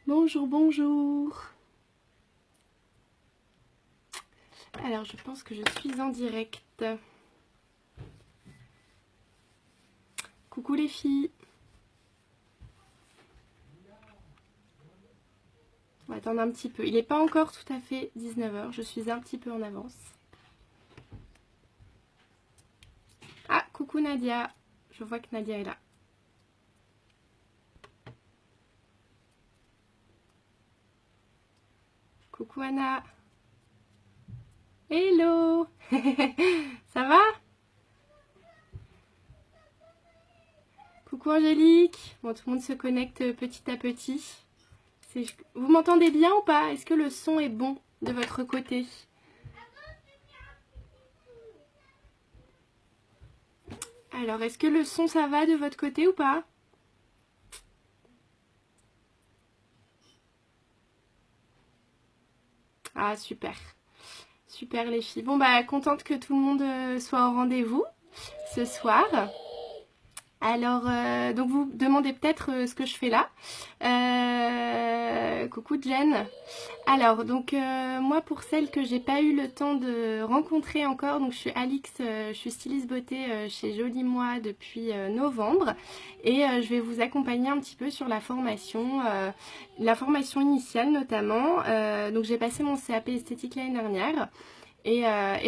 Bonjour, bonjour. Alors, je pense que je suis en direct. Coucou les filles. On va attendre un petit peu. Il n'est pas encore tout à fait 19h. Je suis un petit peu en avance. Ah, coucou Nadia. Je vois que Nadia est là. Coucou Anna. Hello. Ça va? Coucou Angélique. Bon, tout le monde se connecte petit à petit. Vous m'entendez bien ou pas? Est-ce que le son est bon de votre côté? Alors, est-ce que le son ça va de votre côté ou pas? Ah, super. Super les filles. Bon, bah, contente que tout le monde soit au rendez-vous ce soir. Alors, donc vous demandez peut-être ce que je fais là. Coucou Jen. Alors, donc moi pour celles que j'ai pas eu le temps de rencontrer encore, donc je suis Alix, je suis styliste beauté chez Jolie Moi depuis novembre et je vais vous accompagner un petit peu sur la formation initiale notamment. Donc j'ai passé mon CAP esthétique l'année dernière. Et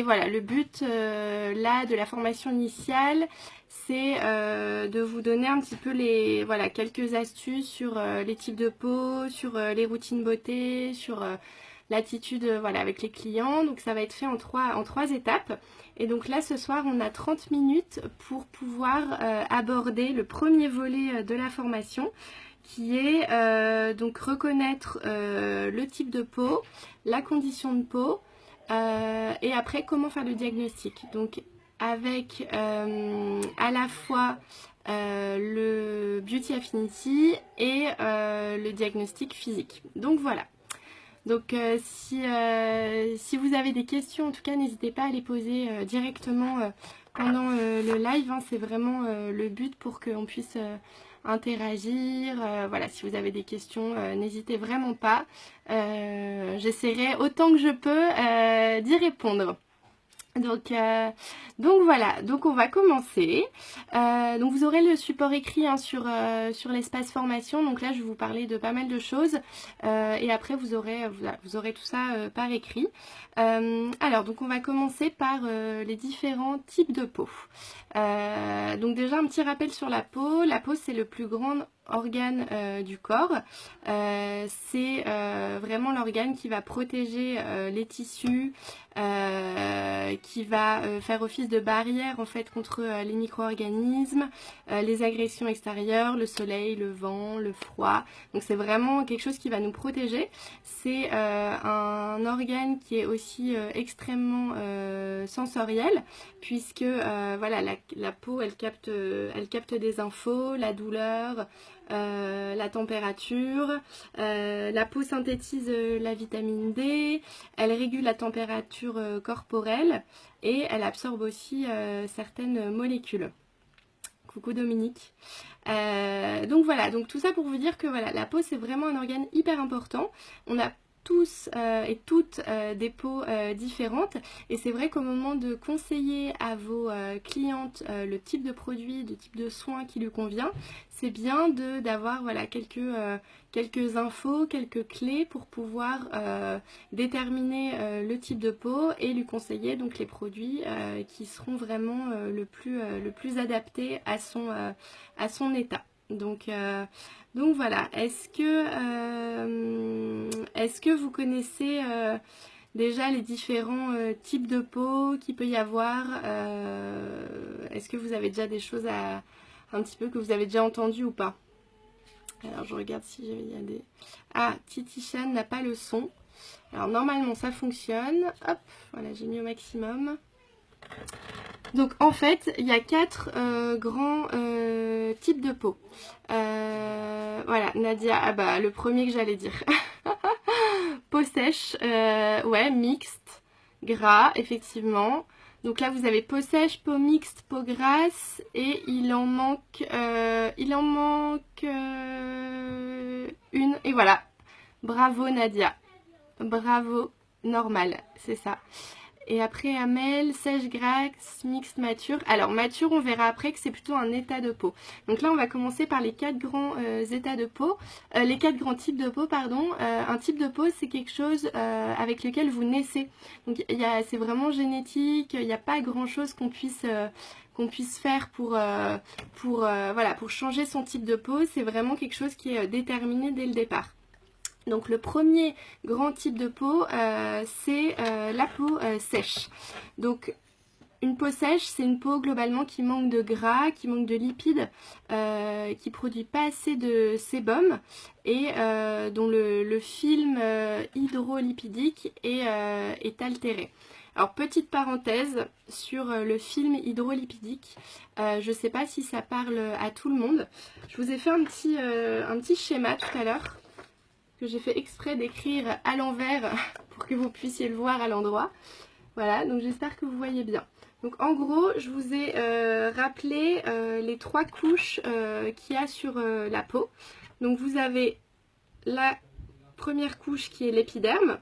voilà, le but là de la formation initiale, c'est de vous donner un petit peu voilà, quelques astuces sur les types de peau, sur les routines beauté, sur l'attitude voilà, avec les clients. Donc ça va être fait en trois étapes. Et donc là, ce soir, on a 30 minutes pour pouvoir aborder le premier volet de la formation, qui est donc reconnaître le type de peau, la condition de peau, et après, comment faire le diagnostic. Donc, avec à la fois le Beauty Affinity et le diagnostic physique. Donc, voilà. Donc, si vous avez des questions, en tout cas, n'hésitez pas à les poser directement pendant le live. Hein. C'est vraiment le but pour qu'on puisse interagir. Voilà, si vous avez des questions, n'hésitez vraiment pas. J'essaierai autant que je peux d'y répondre. Donc voilà, donc on va commencer. Donc vous aurez le support écrit hein, sur l'espace formation. Donc là je vais vous parler de pas mal de choses et après vous aurez tout ça par écrit. Alors donc on va commencer par les différents types de peau. Donc déjà un petit rappel sur la peau. La peau c'est le plus grand organe du corps. C'est vraiment l'organe qui va protéger les tissus, qui va faire office de barrière en fait contre les micro-organismes, les agressions extérieures, le soleil, le vent, le froid. Donc c'est vraiment quelque chose qui va nous protéger. C'est un organe qui est aussi extrêmement sensoriel, puisque voilà, la peau elle capte des infos, la douleur, la température, la peau synthétise la vitamine D, elle régule la température corporelle et elle absorbe aussi certaines molécules. Coucou Dominique. Donc voilà, donc tout ça pour vous dire que voilà, la peau c'est vraiment un organe hyper important. On a tous et toutes des peaux différentes et c'est vrai qu'au moment de conseiller à vos clientes le type de produit, le type de soin qui lui convient, c'est bien d'avoir voilà, quelques infos, quelques clés pour pouvoir déterminer le type de peau et lui conseiller donc les produits qui seront vraiment le plus adaptés à son état. Donc voilà, est-ce que vous connaissez déjà les différents types de peau qu'il peut y avoir? Est-ce que vous avez déjà des choses un petit peu que vous avez déjà entendues ou pas? Alors je regarde si il y a des... Ah, Titi Chan n'a pas le son. Alors normalement ça fonctionne. Hop, voilà, j'ai mis au maximum. Donc en fait, il y a 4 grands types de peau. Voilà, Nadia, ah bah le premier que j'allais dire. Peau sèche, ouais, mixte, gras, effectivement. Donc là, vous avez peau sèche, peau mixte, peau grasse, et il en manque une. Et voilà, Bravo Nadia. Bravo, normal, c'est ça. Et après Amel, sèche grasse, mixte mature. Alors mature, on verra après que c'est plutôt un état de peau. Donc là, on va commencer par les 4 grands états de peau. Les 4 grands types de peau, pardon. Un type de peau, c'est quelque chose avec lequel vous naissez. Donc c'est vraiment génétique. Il n'y a pas grand-chose qu'on puisse faire voilà, pour changer son type de peau. C'est vraiment quelque chose qui est déterminé dès le départ. Donc le premier grand type de peau, c'est la peau sèche. Donc une peau sèche, c'est une peau globalement qui manque de gras, qui manque de lipides, qui produit pas assez de sébum et dont le film hydrolipidique est altéré. Alors petite parenthèse sur le film hydrolipidique, je ne sais pas si ça parle à tout le monde. Je vous ai fait un petit schéma tout à l'heure que j'ai fait exprès d'écrire à l'envers pour que vous puissiez le voir à l'endroit. Voilà, donc j'espère que vous voyez bien. Donc en gros, je vous ai rappelé les 3 couches qu'il y a sur la peau. Donc vous avez la première couche qui est l'épiderme.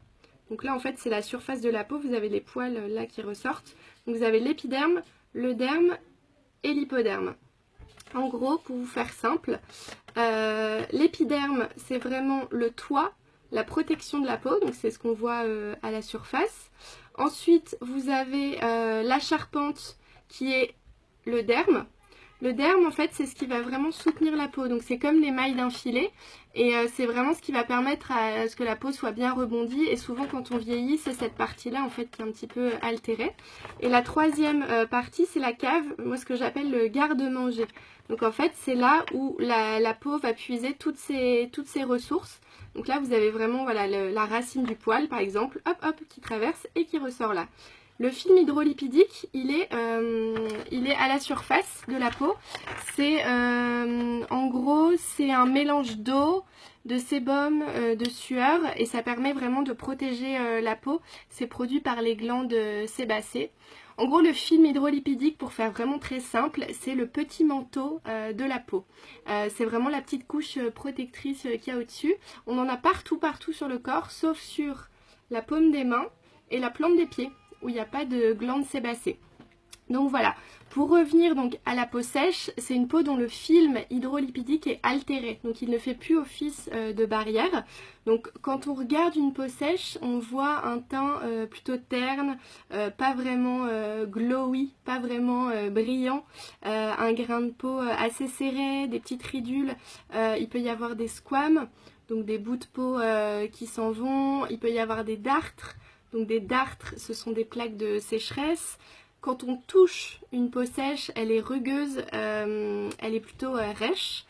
Donc là en fait c'est la surface de la peau, vous avez les poils là qui ressortent. Donc vous avez l'épiderme, le derme et l'hypoderme. En gros, pour vous faire simple, l'épiderme, c'est vraiment le toit, la protection de la peau, donc c'est ce qu'on voit à la surface. Ensuite, vous avez la charpente qui est le derme. Le derme, en fait, c'est ce qui va vraiment soutenir la peau. Donc c'est comme les mailles d'un filet et c'est vraiment ce qui va permettre à ce que la peau soit bien rebondie. Et souvent, quand on vieillit, c'est cette partie-là, en fait, qui est un petit peu altérée. Et la troisième partie, c'est la cave, moi ce que j'appelle le garde-manger. Donc en fait, c'est là où la peau va puiser toutes ses ressources. Donc là, vous avez vraiment voilà, la racine du poil, par exemple, hop, hop, qui traverse et qui ressort là. Le film hydrolipidique, il est à la surface de la peau. C'est en gros, c'est un mélange d'eau, de sébum, de sueur et ça permet vraiment de protéger la peau. C'est produit par les glandes sébacées. En gros, le film hydrolipidique, pour faire vraiment très simple, c'est le petit manteau de la peau. C'est vraiment la petite couche protectrice qu'il y a au-dessus. On en a partout sur le corps, sauf sur la paume des mains et la plante des pieds, où il n'y a pas de glandes sébacées. Donc voilà, pour revenir donc à la peau sèche, c'est une peau dont le film hydrolipidique est altéré, donc il ne fait plus office de barrière. Donc quand on regarde une peau sèche, on voit un teint plutôt terne, pas vraiment glowy, pas vraiment brillant, un grain de peau assez serré, des petites ridules, il peut y avoir des squames, donc des bouts de peau qui s'en vont, il peut y avoir des dartres. Donc des dartres, ce sont des plaques de sécheresse. Quand on touche une peau sèche, elle est rugueuse, elle est plutôt rêche.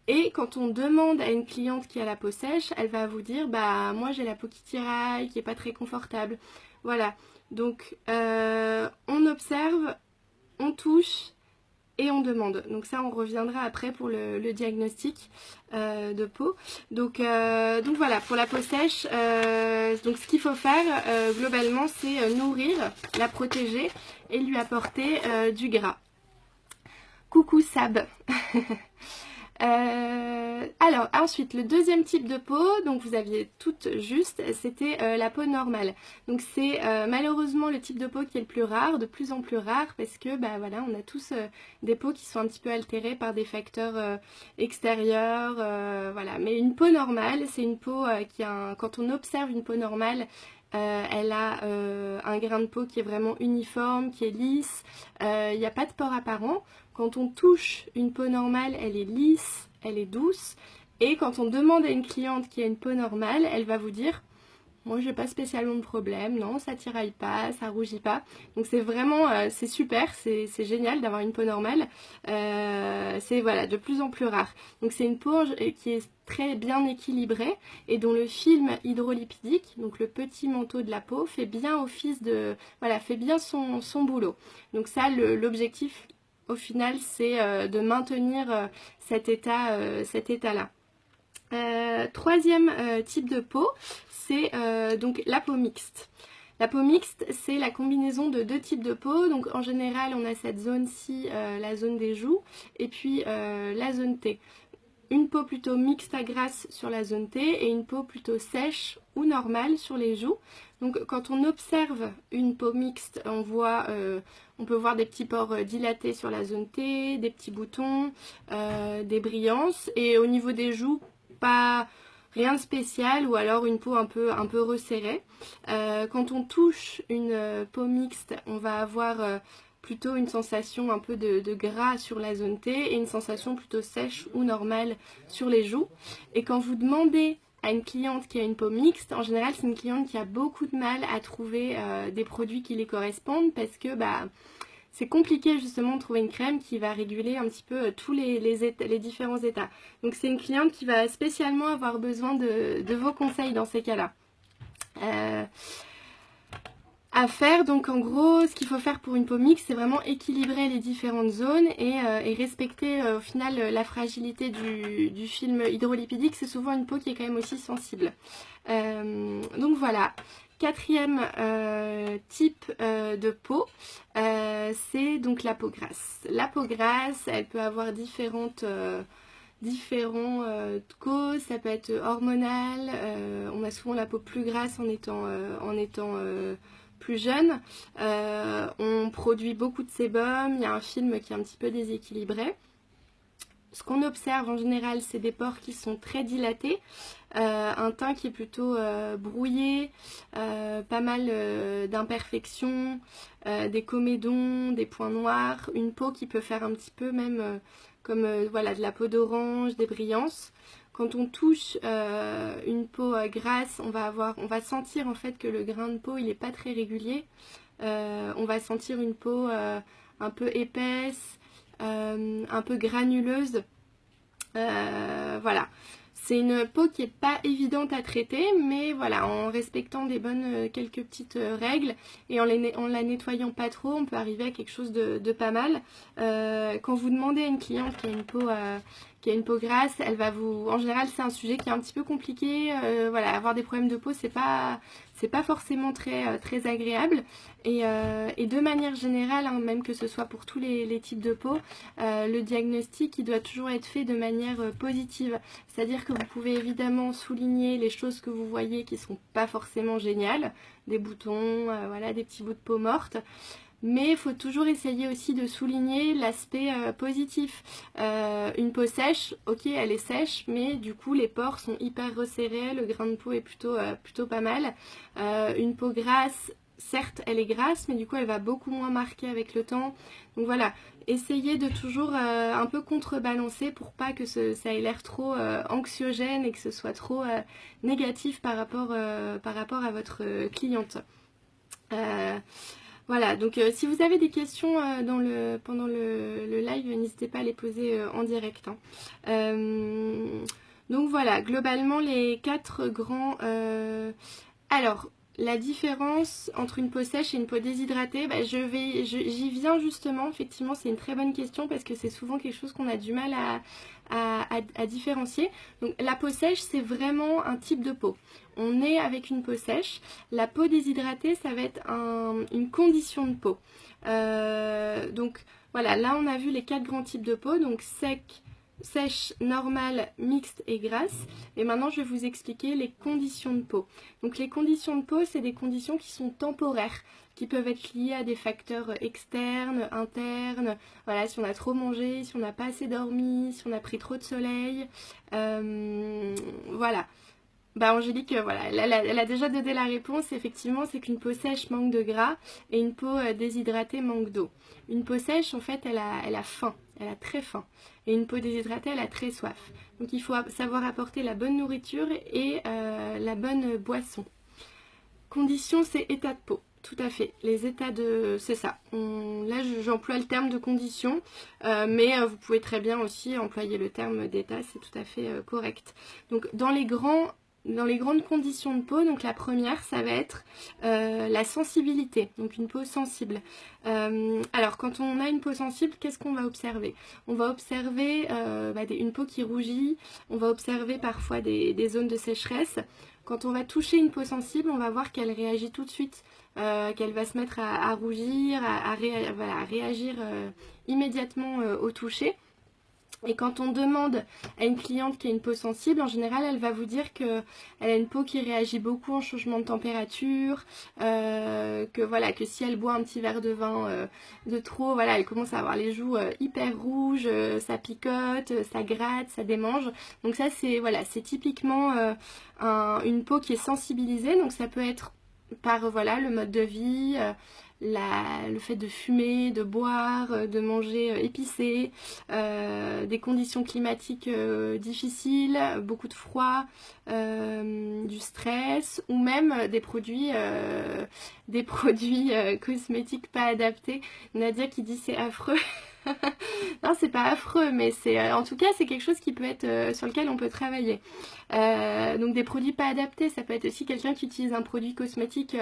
Et quand on demande à une cliente qui a la peau sèche, elle va vous dire bah moi j'ai la peau qui tiraille, qui est pas très confortable. Voilà. Donc on observe, on touche et on demande. Donc ça on reviendra après pour le diagnostic de peau. Donc voilà, pour la peau sèche, donc ce qu'il faut faire globalement c'est nourrir, la protéger et lui apporter du gras. Coucou Sab. Alors ensuite le deuxième type de peau, donc vous aviez toutes juste, c'était la peau normale. Donc c'est malheureusement le type de peau qui est le plus rare, de plus en plus rare, parce que bah voilà, on a tous des peaux qui sont un petit peu altérées par des facteurs extérieurs, voilà. Mais une peau normale, c'est une peau quand on observe une peau normale, elle a un grain de peau qui est vraiment uniforme, qui est lisse, il n'y a pas de pores apparents. Quand on touche une peau normale, elle est lisse, elle est douce. Et quand on demande à une cliente qui a une peau normale, elle va vous dire « Moi, j'ai pas spécialement de problème, non, ça tiraille pas, ça rougit pas. » Donc c'est vraiment, c'est super, c'est génial d'avoir une peau normale. C'est voilà, de plus en plus rare. Donc c'est une peau qui est très bien équilibrée et dont le film hydrolipidique, donc le petit manteau de la peau, fait bien office de, voilà, fait bien son boulot. Donc ça, l'objectif au final, c'est de maintenir cet état-là. Troisième type de peau, c'est donc la peau mixte. La peau mixte, c'est la combinaison de 2 types de peau. Donc en général, on a cette zone-ci, la zone des joues, et puis la zone T. une peau plutôt mixte à grasse sur la zone T et une peau plutôt sèche ou normale sur les joues. Donc quand on observe une peau mixte, on peut voir des petits pores dilatés sur la zone T, des petits boutons, des brillances, et au niveau des joues, pas rien de spécial, ou alors une peau un peu resserrée. Quand on touche une peau mixte, on va avoir plutôt une sensation un peu de gras sur la zone T et une sensation plutôt sèche ou normale sur les joues. Et quand vous demandez à une cliente qui a une peau mixte, en général c'est une cliente qui a beaucoup de mal à trouver des produits qui les correspondent, parce que c'est compliqué justement de trouver une crème qui va réguler un petit peu tous les différents états. Donc c'est une cliente qui va spécialement avoir besoin de vos conseils dans ces cas-là. À faire, donc en gros, ce qu'il faut faire pour une peau mixte, c'est vraiment équilibrer les différentes zones et respecter au final la fragilité du film hydrolipidique. C'est souvent une peau qui est quand même aussi sensible. Donc voilà. Quatrième type de peau, c'est donc la peau grasse. La peau grasse, elle peut avoir différentes causes. Ça peut être hormonal. On a souvent la peau plus grasse en étant plus jeune. On produit beaucoup de sébum. Il y a un film qui est un petit peu déséquilibré. Ce qu'on observe en général, c'est des pores qui sont très dilatés, un teint qui est plutôt brouillé, pas mal d'imperfections, des comédons, des points noirs, une peau qui peut faire un petit peu même comme voilà, de la peau d'orange, des brillances. Quand on touche une peau grasse, on va sentir en fait que le grain de peau il n'est pas très régulier. On va sentir une peau un peu épaisse, un peu granuleuse. Voilà. C'est une peau qui n'est pas évidente à traiter, mais voilà, en respectant des bonnes quelques petites règles et en la nettoyant pas trop, on peut arriver à quelque chose de pas mal. Quand vous demandez à une cliente qui a une peau grasse, elle va vous... En général, c'est un sujet qui est un petit peu compliqué. Voilà, avoir des problèmes de peau, c'est pas forcément très agréable. Et de manière générale, hein, même que ce soit pour tous les types de peau, le diagnostic il doit toujours être fait de manière positive. C'est-à-dire que vous pouvez évidemment souligner les choses que vous voyez qui ne sont pas forcément géniales, des boutons, voilà, des petits bouts de peau morte. Mais il faut toujours essayer aussi de souligner l'aspect positif. Une peau sèche, ok, elle est sèche, mais du coup les pores sont hyper resserrés, le grain de peau est plutôt pas mal. Une peau grasse, certes elle est grasse, mais du coup elle va beaucoup moins marquer avec le temps. Donc voilà, essayez de toujours un peu contrebalancer pour pas que ça ait l'air trop anxiogène et que ce soit trop négatif par rapport à votre cliente. Voilà, donc si vous avez des questions pendant le live, n'hésitez pas à les poser en direct. Hein. Donc voilà, globalement les 4 grands... Alors, la différence entre une peau sèche et une peau déshydratée, j'y viens justement, effectivement c'est une très bonne question parce que c'est souvent quelque chose qu'on a du mal à différencier. Donc la peau sèche c'est vraiment un type de peau. On est avec une peau sèche. La peau déshydratée ça va être une condition de peau. Donc voilà, là on a vu les 4 grands types de peau, donc sec, sèche, normale, mixte et grasse. Et maintenant je vais vous expliquer les conditions de peau. Donc les conditions de peau c'est des conditions qui sont temporaires, qui peuvent être liées à des facteurs externes, internes, voilà, si on a trop mangé, si on n'a pas assez dormi, si on a pris trop de soleil, voilà. Angélique, voilà, elle a déjà donné la réponse, effectivement, c'est qu'une peau sèche manque de gras et une peau déshydratée manque d'eau. Une peau sèche, en fait, elle a faim, elle a très faim. Et une peau déshydratée, elle a très soif. Donc il faut savoir apporter la bonne nourriture et la bonne boisson. Condition, c'est état de peau. Tout à fait, les états de... c'est ça. Là, j'emploie le terme de condition, mais vous pouvez très bien aussi employer le terme d'état, c'est tout à fait correct. Donc dans les grandes conditions de peau, donc la première, ça va être la sensibilité, donc une peau sensible. Alors, quand on a une peau sensible, qu'est-ce qu'on va observer? On va observer une peau qui rougit, on va observer parfois des zones de sécheresse. Quand on va toucher une peau sensible, on va voir qu'elle réagit tout de suite, qu'elle va se mettre à rougir, à réagir immédiatement au toucher. Et quand on demande à une cliente qui a une peau sensible, en général, elle va vous dire qu'elle a une peau qui réagit beaucoup en changement de température, que voilà, que si elle boit un petit verre de vin de trop, voilà, elle commence à avoir les joues hyper rouges, ça picote, ça gratte, ça démange. Donc ça, c'est voilà, c'est typiquement une peau qui est sensibilisée. Donc ça peut être par voilà le mode de vie. Le fait de fumer, de boire, de manger épicé, des conditions climatiques difficiles, beaucoup de froid, du stress ou même des produits cosmétiques pas adaptés. Nadia qui dit c'est affreux. Non, c'est pas affreux, mais c'est en tout cas c'est quelque chose qui peut être sur lequel on peut travailler. Donc des produits pas adaptés, ça peut être aussi quelqu'un qui utilise un produit cosmétique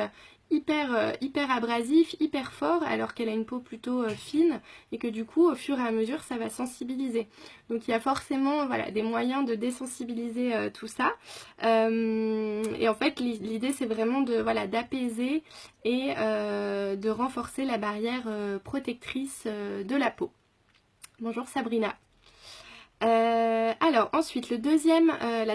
hyper abrasif, hyper fort, alors qu'elle a une peau plutôt fine et que du coup au fur et à mesure ça va sensibiliser. Donc il y a forcément voilà, des moyens de désensibiliser tout ça. Et en fait l'idée c'est vraiment de voilà, d'apaiser et de renforcer la barrière protectrice de la peau. Bonjour Sabrina. Alors ensuite la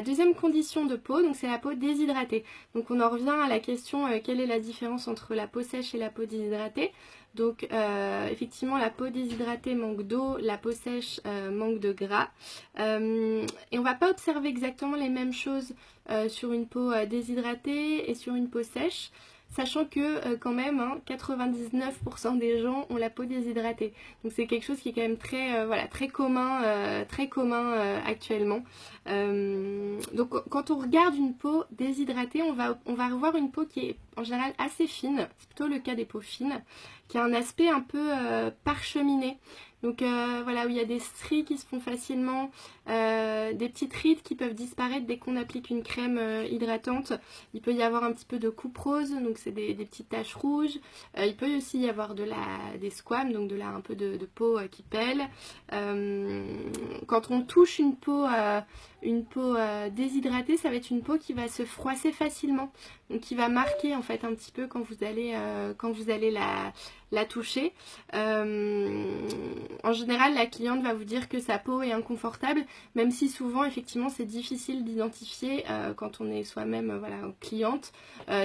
deuxième condition de peau, donc c'est la peau déshydratée. Donc on en revient à la question quelle est la différence entre la peau sèche et la peau déshydratée. Donc effectivement la peau déshydratée manque d'eau, la peau sèche manque de gras. Et on va pas observer exactement les mêmes choses sur une peau déshydratée et sur une peau sèche. Sachant que quand même 99% des gens ont la peau déshydratée. Donc c'est quelque chose qui est quand même très commun actuellement. Donc quand on regarde une peau déshydratée, on va revoir une peau qui est en général assez fine, c'est plutôt le cas des peaux fines, qui a un aspect un peu parcheminé. Donc voilà, où il y a des stries qui se font facilement, des petites rides qui peuvent disparaître dès qu'on applique une crème hydratante. Il peut y avoir un petit peu de coupe rose, donc c'est des petites taches rouges. Il peut aussi y avoir des squames, donc un peu de peau qui pèle. Quand on touche une peau déshydratée, ça va être une peau qui va se froisser facilement, donc qui va marquer en fait un petit peu quand vous allez la toucher. En général, la cliente va vous dire que sa peau est inconfortable, même si souvent, effectivement, c'est difficile d'identifier quand on est soi-même cliente,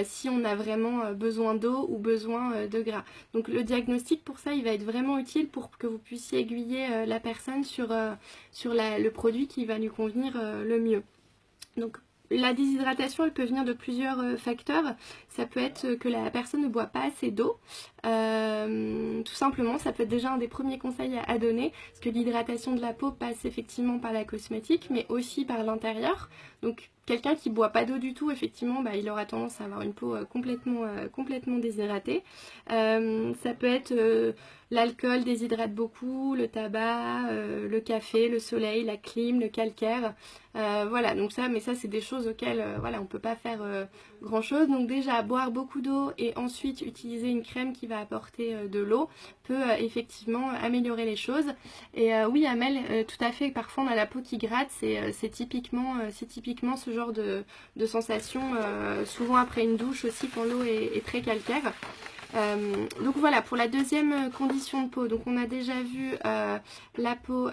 si on a vraiment besoin d'eau ou besoin de gras. Donc le diagnostic, pour ça, il va être vraiment utile pour que vous puissiez aiguiller la personne sur le produit qui va lui convenir le mieux. Donc la déshydratation, elle peut venir de plusieurs facteurs. Ça peut être que la personne ne boit pas assez d'eau. Tout simplement, ça peut être déjà un des premiers conseils à donner, parce que l'hydratation de la peau passe effectivement par la cosmétique, mais aussi par l'intérieur. Donc quelqu'un qui ne boit pas d'eau du tout, effectivement, il aura tendance à avoir une peau complètement déshydratée. Ça peut être l'alcool déshydrate beaucoup, le tabac, le café, le soleil, la clim, le calcaire. Voilà, donc ça c'est des choses auxquelles on ne peut pas faire grand chose. Donc déjà boire beaucoup d'eau et ensuite utiliser une crème qui va apporter de l'eau peut effectivement améliorer les choses. Et oui Amel, tout à fait, parfois on a la peau qui gratte, c'est typiquement ce genre de sensation, souvent après une douche aussi quand l'eau est très calcaire. Donc voilà, pour la deuxième condition de peau, donc on a déjà vu la peau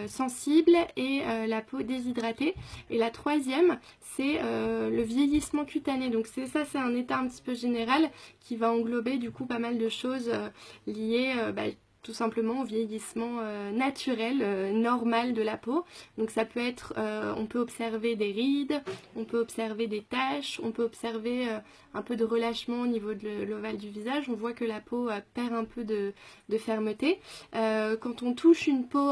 sensible et la peau déshydratée. Et la troisième, c'est le vieillissement cutané. Donc c'est un état un petit peu général qui va englober du coup pas mal de choses liées tout simplement au vieillissement naturel, normal de la peau. Donc ça peut être, on peut observer des rides, on peut observer des taches, on peut observer un peu de relâchement au niveau de l'ovale du visage. On voit que la peau perd un peu de fermeté. Quand on touche une peau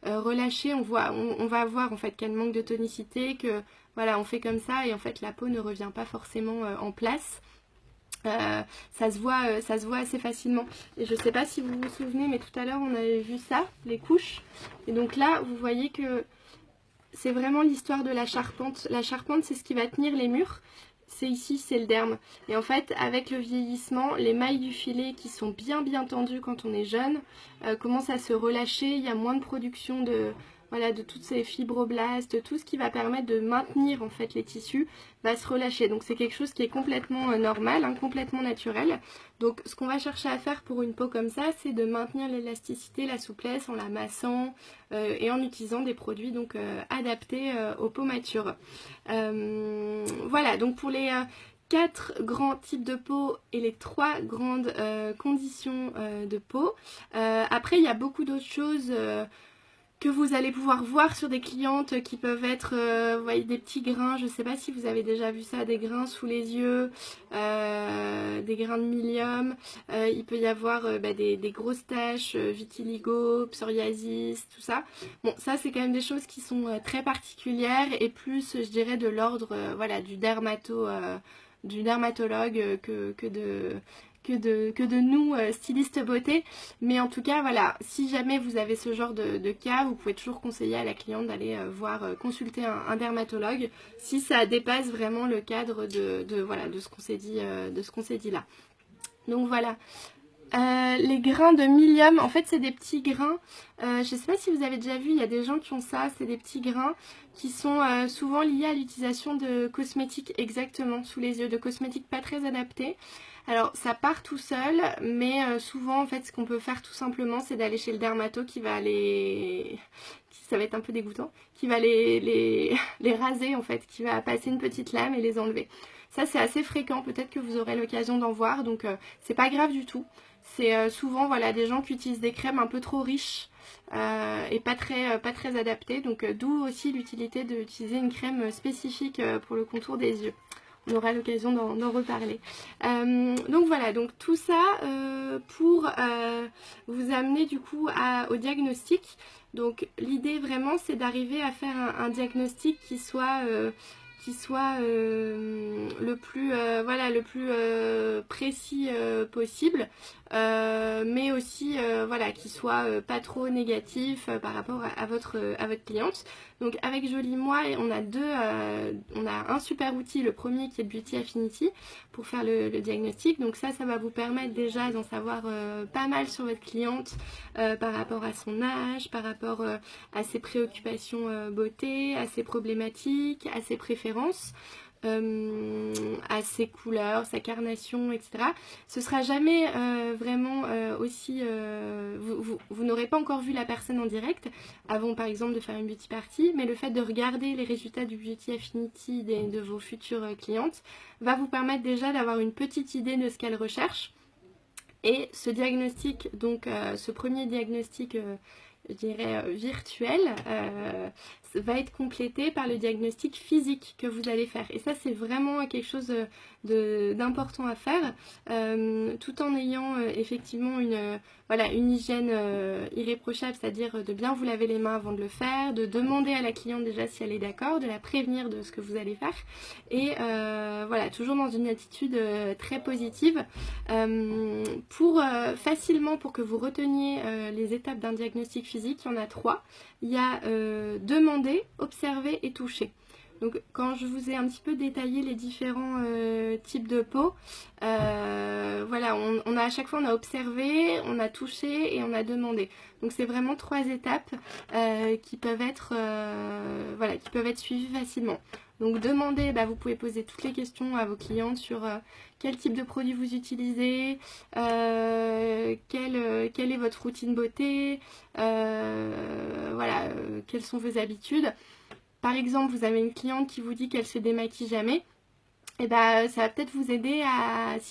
relâchée, on va voir en fait qu'elle manque de tonicité, que voilà, on fait comme ça et en fait la peau ne revient pas forcément en place. Ça se voit assez facilement. Et je sais pas si vous vous souvenez, mais tout à l'heure on avait vu ça, les couches. Et donc là, vous voyez que c'est vraiment l'histoire de la charpente. La charpente, c'est ce qui va tenir les murs. C'est ici, c'est le derme. Et en fait, avec le vieillissement, les mailles du filet qui sont bien tendues quand on est jeune commencent à se relâcher. Il y a moins de production voilà, de toutes ces fibroblastes, tout ce qui va permettre de maintenir en fait les tissus va se relâcher. Donc c'est quelque chose qui est complètement normal, hein, complètement naturel. Donc ce qu'on va chercher à faire pour une peau comme ça, c'est de maintenir l'élasticité, la souplesse en la massant et en utilisant des produits donc adaptés aux peaux matures. Voilà, donc pour les 4 grands types de peau et les 3 grandes conditions de peau. Après, il y a beaucoup d'autres choses que vous allez pouvoir voir sur des clientes qui peuvent être vous voyez, des petits grains. Je ne sais pas si vous avez déjà vu ça, des grains sous les yeux, des grains de milium. Il peut y avoir des grosses taches, vitiligo, psoriasis, tout ça. Bon, ça c'est quand même des choses qui sont très particulières et plus, je dirais, de l'ordre voilà, du dermatologue que de nous stylistes beauté. Mais en tout cas voilà, si jamais vous avez ce genre de cas, vous pouvez toujours conseiller à la cliente d'aller consulter un dermatologue si ça dépasse vraiment le cadre de ce qu'on s'est dit là. Donc voilà. Les grains de milium, en fait c'est des petits grains, je sais pas si vous avez déjà vu, il y a des gens qui ont ça, c'est des petits grains qui sont souvent liés à l'utilisation de cosmétiques exactement sous les yeux, de cosmétiques pas très adaptés. Alors ça part tout seul, mais souvent en fait ce qu'on peut faire tout simplement c'est d'aller chez le dermato qui va ça va être un peu dégoûtant, qui va les raser en fait, qui va passer une petite lame et les enlever. Ça c'est assez fréquent, peut-être que vous aurez l'occasion d'en voir, donc c'est pas grave du tout. C'est souvent voilà, des gens qui utilisent des crèmes un peu trop riches et pas très adaptées. Donc d'où aussi l'utilité d'utiliser une crème spécifique pour le contour des yeux. On aura l'occasion d'en reparler. Donc voilà, donc tout ça pour vous amener du coup au diagnostic. Donc l'idée vraiment c'est d'arriver à faire un diagnostic qui soit le plus précis possible, mais aussi voilà, qui soit pas trop négatif par rapport à votre cliente. Donc avec Jolie Moi, on a un super outil, le premier qui est Beauty Affinity pour faire le diagnostic. Donc ça va vous permettre déjà d'en savoir pas mal sur votre cliente par rapport à son âge, par rapport à ses préoccupations beauté, à ses problématiques, à ses préférences. À ses couleurs, sa carnation, etc. Ce sera jamais vraiment aussi... vous n'aurez pas encore vu la personne en direct avant par exemple de faire une beauty party, mais le fait de regarder les résultats du Beauty Affinity de vos futures clientes va vous permettre déjà d'avoir une petite idée de ce qu'elles recherchent. Et ce diagnostic, donc ce premier diagnostic je dirais virtuel, va être complété par le diagnostic physique que vous allez faire. Et ça c'est vraiment quelque chose d'important à faire, tout en ayant effectivement une hygiène irréprochable, c'est-à-dire de bien vous laver les mains avant de le faire, de demander à la cliente déjà si elle est d'accord, de la prévenir de ce que vous allez faire, et voilà, toujours dans une attitude très positive, facilement pour que vous reteniez les étapes d'un diagnostic physique. Il y en a 3. Il y a demander, observer et toucher. Donc quand je vous ai un petit peu détaillé les différents types de peau, voilà, à chaque fois on a observé, on a touché et on a demandé. Donc c'est vraiment 3 étapes qui peuvent être suivies facilement. Donc demandez, vous pouvez poser toutes les questions à vos clientes sur quel type de produit vous utilisez, quelle est votre routine beauté, quelles sont vos habitudes. Par exemple, vous avez une cliente qui vous dit qu'elle se démaquille jamais. Et ça va peut-être vous aider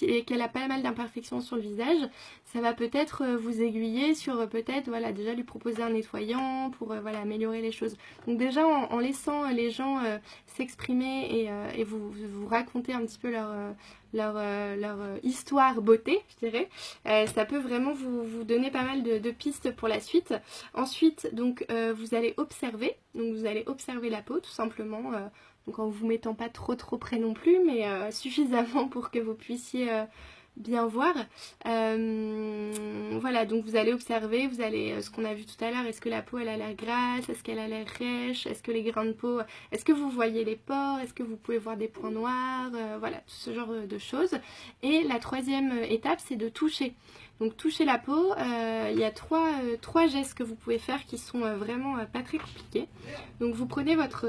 et qu'elle a pas mal d'imperfections sur le visage, ça va peut-être vous aiguiller sur peut-être déjà lui proposer un nettoyant pour améliorer les choses. Donc déjà en laissant les gens s'exprimer et vous raconter un petit peu leur histoire beauté, je dirais, ça peut vraiment vous donner pas mal de pistes pour la suite. Ensuite, donc vous allez observer, la peau tout simplement. Donc en vous mettant pas trop près non plus, mais suffisamment pour que vous puissiez bien voir. Voilà, donc vous allez observer, vous allez, ce qu'on a vu tout à l'heure, est-ce que la peau elle a l'air grasse, est-ce qu'elle a l'air rêche, est-ce que les grains de peau, est-ce que vous voyez les pores, est-ce que vous pouvez voir des points noirs, voilà, tout ce genre de choses. Et la troisième étape, c'est de toucher. Donc toucher la peau, il y a trois gestes que vous pouvez faire qui sont vraiment pas très compliqués. Donc vous prenez votre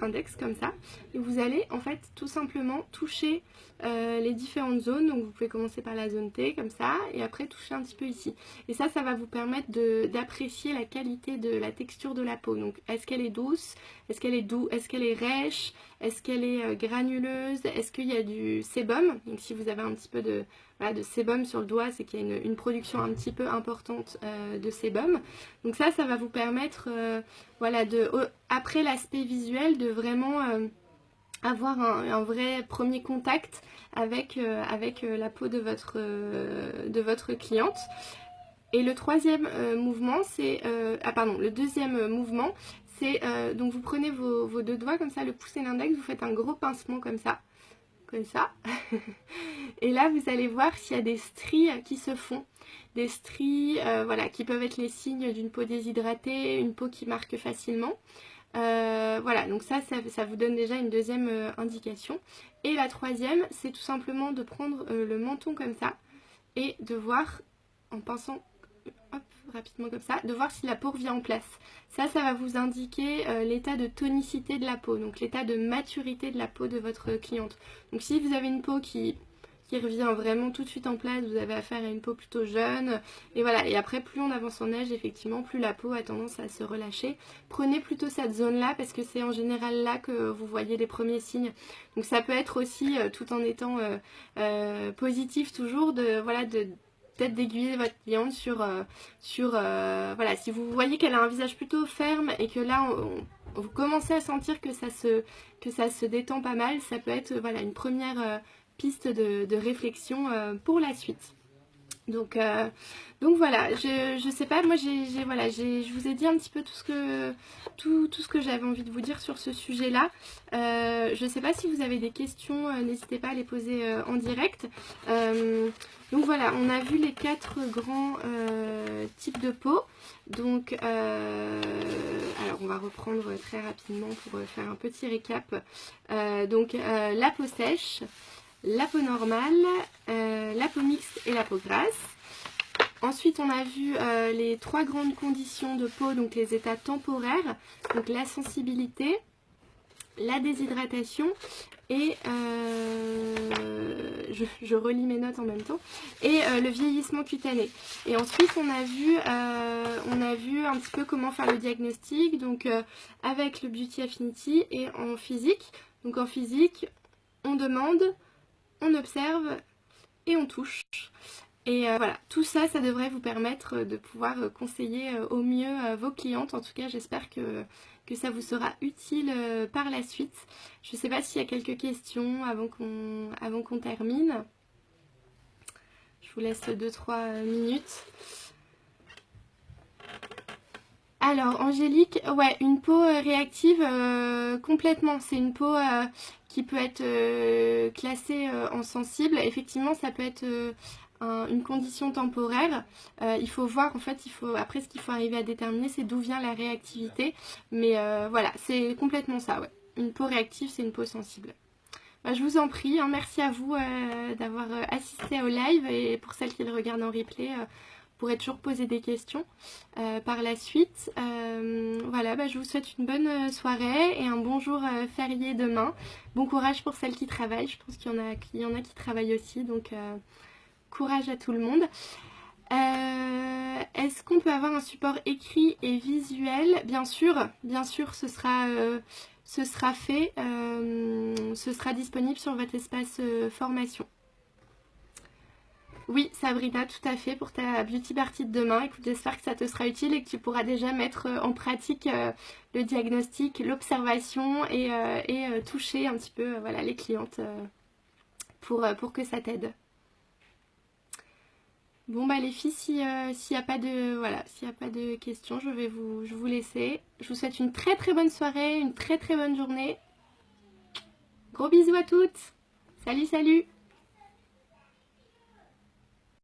index comme ça et vous allez en fait tout simplement toucher les différentes zones. Donc vous pouvez commencer par la zone T comme ça et après toucher un petit peu ici. Et ça va vous permettre d'apprécier la qualité de la texture de la peau. Donc est-ce qu'elle est douce? Est-ce qu'elle est douce? Est-ce qu'elle est rêche? Est-ce qu'elle est granuleuse? Est-ce qu'il y a du sébum? Donc si vous avez un petit peu de sébum sur le doigt, c'est qu'il y a une production un petit peu importante de sébum. Donc ça va vous permettre, voilà, après l'aspect visuel, de vraiment avoir un vrai premier contact avec la peau de votre cliente. Et le troisième mouvement, c'est... le deuxième mouvement, c'est... donc vous prenez vos deux doigts comme ça, le pouce et l'index, vous faites un gros pincement comme ça. Comme ça. Et là, vous allez voir s'il y a des stries qui se font. Des stries, voilà, qui peuvent être les signes d'une peau déshydratée, une peau qui marque facilement. Voilà, donc ça vous donne déjà une deuxième indication. Et la troisième, c'est tout simplement de prendre le menton comme ça et de voir, en pinçant hop, rapidement comme ça, de voir si la peau revient en place. Ça va vous indiquer l'état de tonicité de la peau, donc l'état de maturité de la peau de votre cliente. Donc si vous avez une peau qui revient vraiment tout de suite en place, vous avez affaire à une peau plutôt jeune, et voilà. Et après, plus on avance en âge, effectivement, plus la peau a tendance à se relâcher. Prenez plutôt cette zone-là, parce que c'est en général là que vous voyez les premiers signes. Donc ça peut être aussi, tout en étant positif toujours, peut-être d'aiguiller votre cliente sur voilà, si vous voyez qu'elle a un visage plutôt ferme et que là vous commencez à sentir que ça se détend pas mal, ça peut être voilà, une première piste de réflexion pour la suite. Donc voilà, je sais pas, moi je vous ai dit un petit peu tout ce que j'avais envie de vous dire sur ce sujet-là. Je sais pas si vous avez des questions, n'hésitez pas à les poser en direct. Donc voilà, on a vu les 4 grands types de peau. Donc, alors on va reprendre très rapidement pour faire un petit récap. Donc la peau sèche, la peau normale, la peau mixte et la peau grasse. Ensuite, on a vu les 3 grandes conditions de peau, donc les états temporaires, donc la sensibilité, la déshydratation et je relis mes notes en même temps, et le vieillissement cutané. Et ensuite on a vu un petit peu comment faire le diagnostic, donc avec le Beauty Affinity et en physique. Donc en physique, on demande, on observe et on touche. Et voilà, tout ça devrait vous permettre de pouvoir conseiller au mieux vos clientes. En tout cas, j'espère que ça vous sera utile par la suite. Je ne sais pas s'il y a quelques questions avant qu'on termine. Je vous laisse 2-3 minutes. Alors, Angélique, ouais, une peau réactive, complètement. C'est une peau qui peut être classée en sensible. Effectivement, ça peut être une condition temporaire. Il faut voir, en fait, après ce qu'il faut arriver à déterminer, c'est d'où vient la réactivité. Mais voilà, c'est complètement ça, ouais. Une peau réactive, c'est une peau sensible. Bah, je vous en prie, hein, merci à vous d'avoir assisté au live, et pour celles qui le regardent en replay, vous pourrez toujours poser des questions par la suite. Voilà, bah, je vous souhaite une bonne soirée et un bon jour férié demain. Bon courage pour celles qui travaillent, je pense qu'il y en a qui travaillent aussi, donc courage à tout le monde. Est-ce qu'on peut avoir un support écrit et visuel? Bien sûr, ce sera fait, ce sera disponible sur votre espace formation. Oui, Sabrina, tout à fait, pour ta beauty party de demain. Écoute, j'espère que ça te sera utile et que tu pourras déjà mettre en pratique le diagnostic, l'observation et toucher un petit peu voilà, les clientes pour que ça t'aide. Bon bah les filles, s'il n'y a pas de questions, je vais vous laisser. Je vous souhaite une très très bonne soirée, une très très bonne journée. Gros bisous à toutes. Salut, salut.